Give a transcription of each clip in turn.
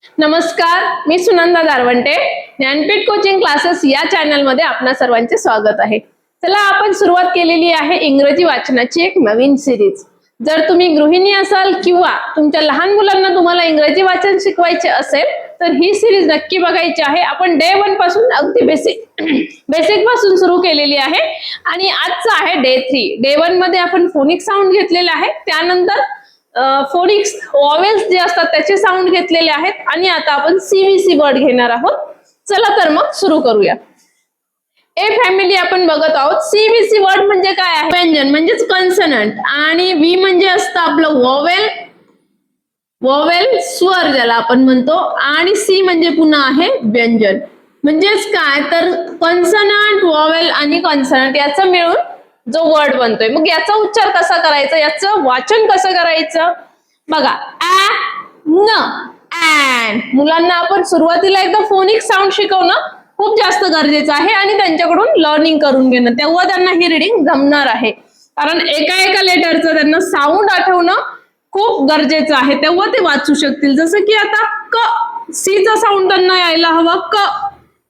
नमस्कार, मी Sunanda दारवंटे. Jnanpith coaching classes या channel मध्ये आपणा सर्वांचे स्वागत आहे. चला आपण सुरुवात केलेली आहे इंग्रजी वाचनाची एक नवीन सिरीज. जर तुम्ही गृहिणी असाल किंवा तुमच्या लहान मुलांना तुम्हाला इंग्रजी वाचन शिकवायचे असेल तर ही सिरीज नक्की बघायची आहे. आपण डे 1 पासून अगदी बेसिक पासून सुरू केलेली आहे आणि आजचा आहे डे 3. डे 1 मध्ये आपण फोनिक साऊंड घेतलेले आहे, त्यानंतर फोनिक्स वॉवेल्स जे असतात त्याचे साऊंड घेतलेले आहेत आणि आता आपण सीव्हीसी वर्ड घेणार आहोत. चला तर मग सुरू करूया. ए फॅमिली आपण बघत आहोत. सीव्हीसी वर्ड म्हणजे काय आहे? व्यंजन म्हणजेच कॉन्सनंट आणि व्ही म्हणजे असतं आपलं वॉवेल स्वर ज्याला आपण म्हणतो आणि सी म्हणजे पुन्हा आहे व्यंजन. म्हणजेच काय तर कॉन्सनंट, वॉवेल आणि कॉन्सनंट याचं मिळून जो वर्ड बनतोय. मग याचा उच्चार कसा करायचा, याचं वाचन कसं करायचं बघा. ॲ न ॲन. मुलांना आपण सुरुवातीला एकदा फोनिक साऊंड शिकवणं खूप जास्त गरजेचं आहे आणि त्यांच्याकडून लर्निंग करून घेणं, तेव्हा त्यांना ही रीडिंग जमणार आहे. कारण एका लेटरचं त्यांना साऊंड आठवणं खूप गरजेचं आहे, तेव्हा ते वाचू शकतील. जसं की आता क, सीचा साऊंड त्यांना यायला हवा. क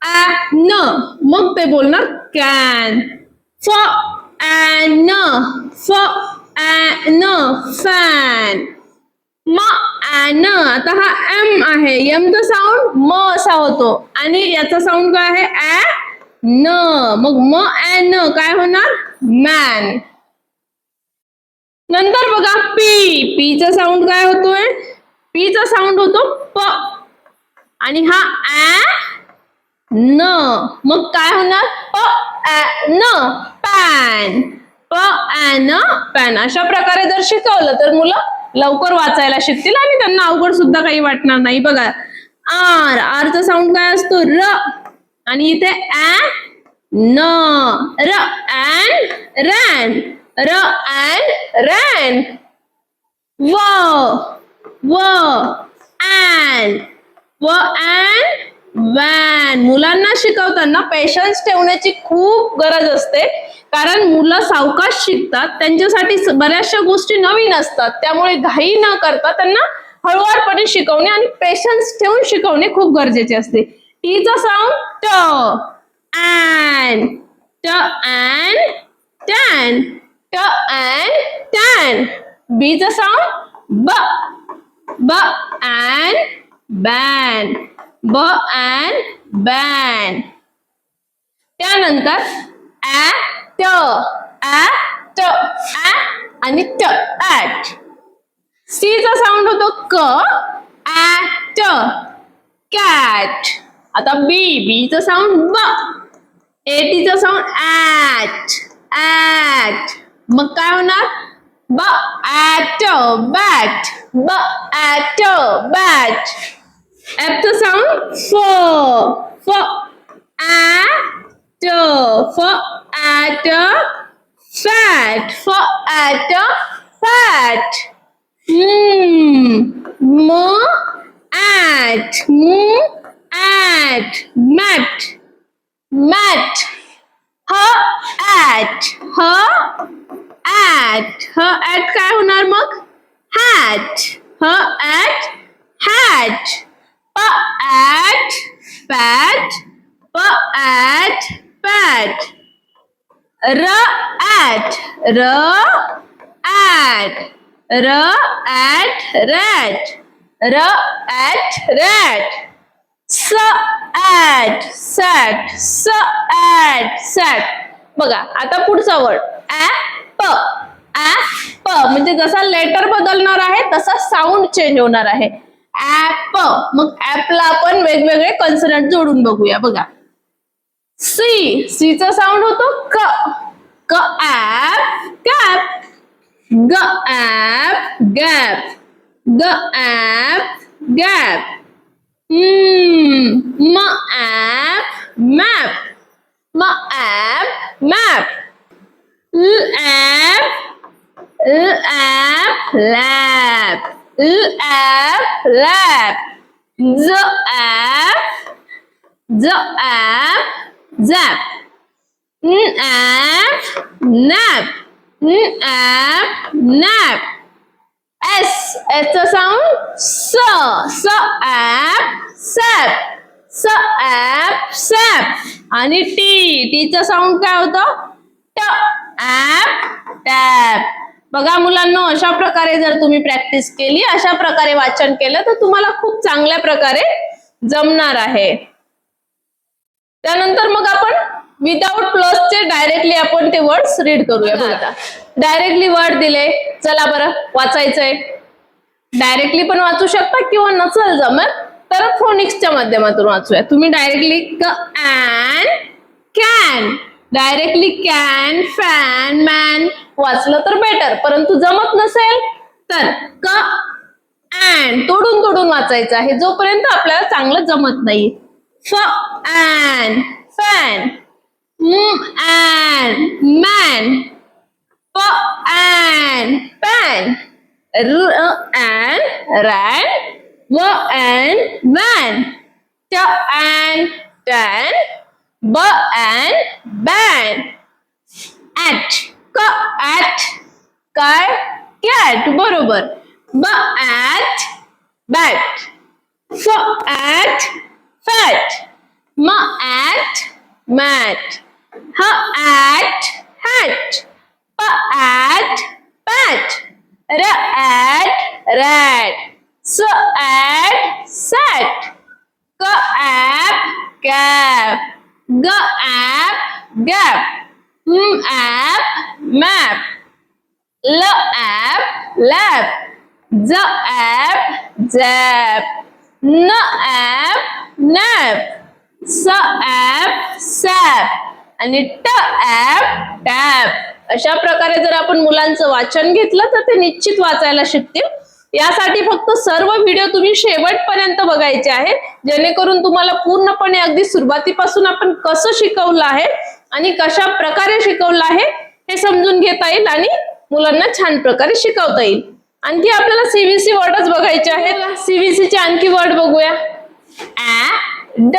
ॲ न, मग ते बोलणार कॅन. फ ॲन, फ ॲन, फॅन. म ॲन, आता हा एम आहे, एमचा साऊंड म असा होतो आणि याचा साऊंड काय आहे? ॲ न. मग म ॲन काय होणार? मॅन. नंतर बघा पी. पीचा साऊंड काय होतोय? पीचा साऊंड होतो प आणि हा ॲ न, मग काय होणार? प ॲ न पॅन. प ॲ न पॅन. अशा प्रकारे जर शिकवलं तर मुलं लवकर वाचायला शिकतील आणि त्यांना अवघड सुद्धा काही वाटणार नाही. बघा आर. आरचा साऊंड काय असतो? र आणि इथे ॲ न. र ॲन रॅन. र ॲन रॅन. व ॲन. व ॲन वॅन. मुलांना शिकवताना पेशन्स ठेवण्याची खूप गरज असते, कारण मुलं सावकाश शिकतात, त्यांच्यासाठी बऱ्याचशा गोष्टी नवीन असतात. त्यामुळे घाई न करता त्यांना हळूवारपणे शिकवणे आणि पेशन्स ठेवून शिकवणे खूप गरजेचे असते. टीचा साऊंड ट. ॲन. ट ॲन टॅन. ट ॲन टॅन. बीचा साऊंड ब. ब ॲन बॅन. ब ॲन बॅन. त्यानंतर ॲ ट. ॲ ट. ॲ आणि ट ॲट. सीचा साऊंड होतो क. ॲ ट कॅट. आता बीचा साऊंड ब. एटीचा साऊंड ॲट. ॲट. मग काय होणार? ब ॲट बॅट. ब ॲट बॅट. एफचा साऊंड फ. फ ॲट. फ ॲट फॅट. फ ॲट फॅट. म ॲट. म ॲट मॅट. मॅट. ह ॲट. ह ॲट. ह ॲट काय होणार मग? हॅट. ह ॲट हॅट. प ॲट पॅट. प ॲट पॅट. र ॲट. र ॲट. र ॲट रॅट. र ॲट रॅट. स ॲट सॅट. स ॲट सॅट. बघा आता पुढचा वर्ड ॲप. ॲप म्हणजे जसा लेटर बदलणार आहे तसा साऊंड चेंज होणार आहे. ॲप. मग ॲपला आपण वेगवेगळे कॉन्सनंट जोडून बघूया. बघा सी. सीचा साऊंड होतो क. क ॲप कॅप. ग ॲप गॅप. ग ॲप गॅप. म ॲप मॅप. म ॲप मॅप. ल ॲप लॅप. ल ॲप लॅप. ज ap zap. n ap nap. n ap nap. S चा साऊंड स. स ॲप सॅप, सॅप सॅप. आणि टीचा साऊंड काय होतं? ट, ऍप टॅप. बघा मुलांना, अशा प्रकारे जर तुम्ही प्रॅक्टिस केली, अशा प्रकारे वाचन केलं तर तुम्हाला खूप चांगल्या प्रकारे जमणार आहे. त्यानंतर मग आपण विदाउट प्लसचे डायरेक्टली आपण ते वर्ड्स रीड करूया. बघा, डायरेक्टली वर्ड दिले, चला बरं वाचायचंय. डायरेक्टली पण वाचू शकता किंवा नसेल जमत तर फोनिक्सच्या माध्यमातून वाचूया. तुम्ही directly an, can, directly can, fan, man वाचलं तर बेटर. परंतु जमत नसेल तर ॲन तोडून तोडून वाचायचं आहे, जोपर्यंत आपल्याला चांगलं जमत नाही. An, fan, an, man, an, pan, an, ran, and van, and tan, and ban, at, at, काय, cat, बरोबर. at, bat, at, fat, at, mat, at, hat, at, pat, at, rat, at, sat, at, cap, at, gap, at, map, at, lap, at, zap, at, nap, at, sap आणि at, tap. अशा प्रकारे जर आपण मुलांचं वाचन घेतलं तर ते निश्चित वाचायला शिकतील. यासाठी फक्त सर्व व्हिडिओ तुम्ही शेवटपर्यंत बघायचे आहे, जेणेकरून तुम्हाला पूर्णपणे अगदी सुरुवातीपासून आपण कसं शिकवलं आहे आणि कशा प्रकारे शिकवलं आहे हे समजून घेता येईल आणि मुलांना छान प्रकारे शिकवता येईल. आणखी आपल्याला सीबीसी वर्डच बघायचे आहेत. सीबीसी चे आणखी वर्ड बघूया. ऍड,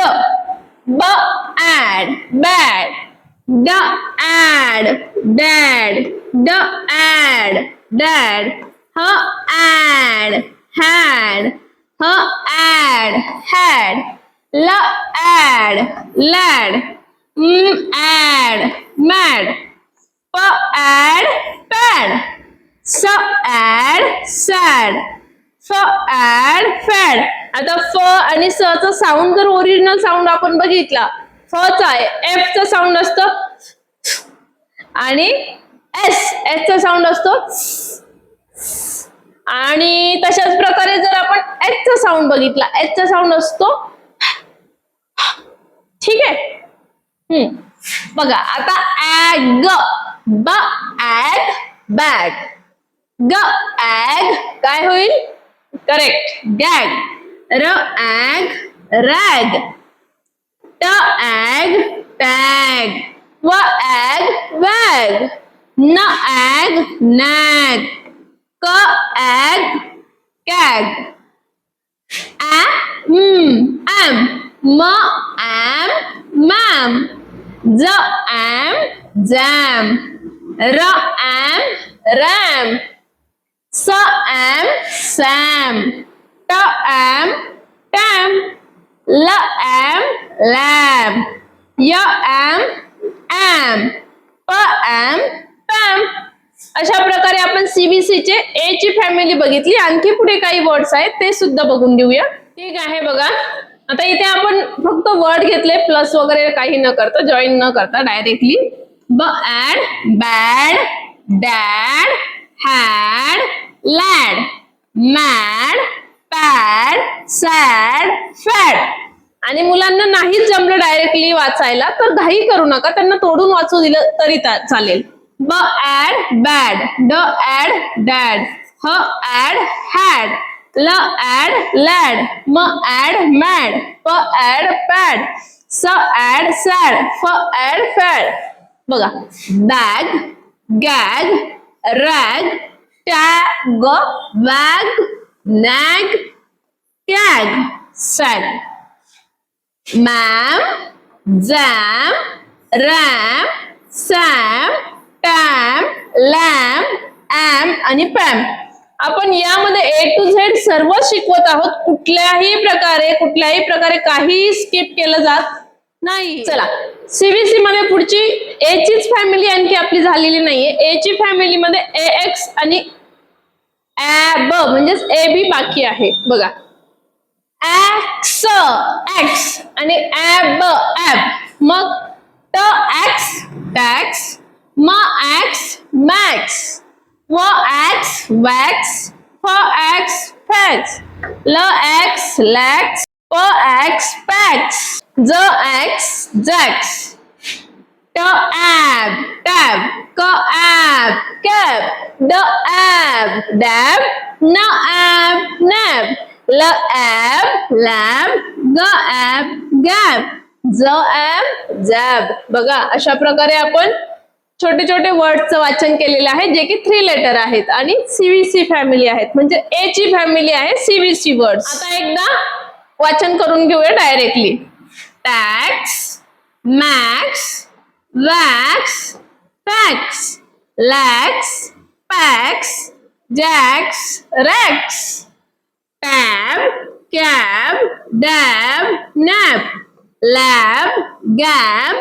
ब ऍड, बॅड, ड add, dad, d add, dad, add, had, add, had, add, lad, add, mad, add, pad, add, sad, add, fad. आता फ आणि स चा साऊंड जर ओरिजिनल साऊंड आपण बघितला, फ चा एफ चा साऊंड असतो आणि एस चा साऊंड असतो आणि तशाच प्रकारे जर आपण एच चा साऊंड बघितला, एच चा साऊंड असतो. ठीक आहे. बघा आता ऍग, ब ऍग, बॅग, ग ऍग काय होईल? करेक्ट, गॅग, र ऍग, रॅग, ट ऍग, टॅग, व ऍग, वॅग, न egg, नॅग, ag, cag, am, mam, jam, ram, sam, tam, lam, am, pam. अशा प्रकारे आपण सीबीसी चे ए ची फॅमिली बघितली. आणखी पुढे काही वर्ड्स आहेत ते सुद्धा बघून घेऊया. ठीक आहे. बघा आता इथे आपण फक्त वर्ड घेतले, प्लस वगैरे काही न करता, जॉईन न करता directly bad, bad, dad, had, lad, mad, pad, sad, fad. आणि मुलांना नाहीच जमलं डायरेक्टली वाचायला तर घाई करू नका, त्यांना तोडून वाचू दिलं तरी चालेल. ब ऍड बॅड, ड ऍड डॅड, ह ऍड हॅड, ल ऍड लॅड, म ऍड मॅड, प ऍड पॅड, स ऍड सॅड, फ ऍड फॅड. बघा bag, gag, rag, tag, wag, nag, cag, sag, mam, jam, ram, sam, tam, lam, am आणि pam. आपण यामध्ये A to Z सर्व शिकवत आहोत. कुठल्याही प्रकारे काही स्किप केलं जात नाही. चला, सीबीसी मध्ये पुढची A चीच फॅमिली आणखी आपली झालेली नाहीये. A ची फॅमिली मध्ये AX आणि AB म्हणजेच AB बाकी आहे. बघा, X आणि AB. मग TX tax, X max, X wax, X fax, LX lax, X pax, ZX zax, TAB tab, KAB cab, DAB dab, NAB nab, LAB lab, GAB gab, ZAB jab. बघा, अशा प्रकारे आपण छोटे छोटे वर्डचं वाचन केलेलं आहे जे की 3 लेटर आहेत आणि सीबीसी फॅमिली आहेत. म्हणजे A ची फॅमिली आहे सीबीसी वर्ड्स. आता एकदा वाचन करून घेऊया directly. Tax, max, wax, fax, lax, pax, zax, rax, tab, cab, dab, nab, lab, gab,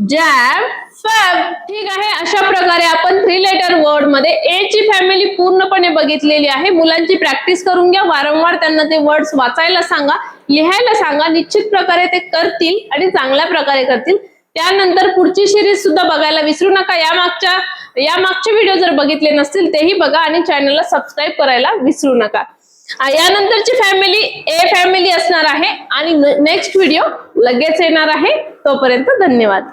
jab, fab. ठीक आहे, अशा प्रकारे आपण 3 लेटर वर्ड मध्ये A ची फॅमिली पूर्णपणे बघितलेली आहे. मुलांची प्रॅक्टिस करून घ्या. वारंवार त्यांना ते वर्ड्स वाचायला सांगा, लिहायला सांगा. निश्चित प्रकारे ते करतील आणि चांगल्या प्रकारे करतील. त्यानंतर पुढची सिरीज सुद्धा बघायला विसरू नका. यामागचे व्हिडिओ जर बघितले नसतील तेही बघा आणि चॅनलला सबस्क्राईब करायला विसरू नका. यानंतरची फॅमिली A फॅमिली असणार आहे आणि नेक्स्ट व्हिडिओ लगेच येणार आहे. तोपर्यंत धन्यवाद.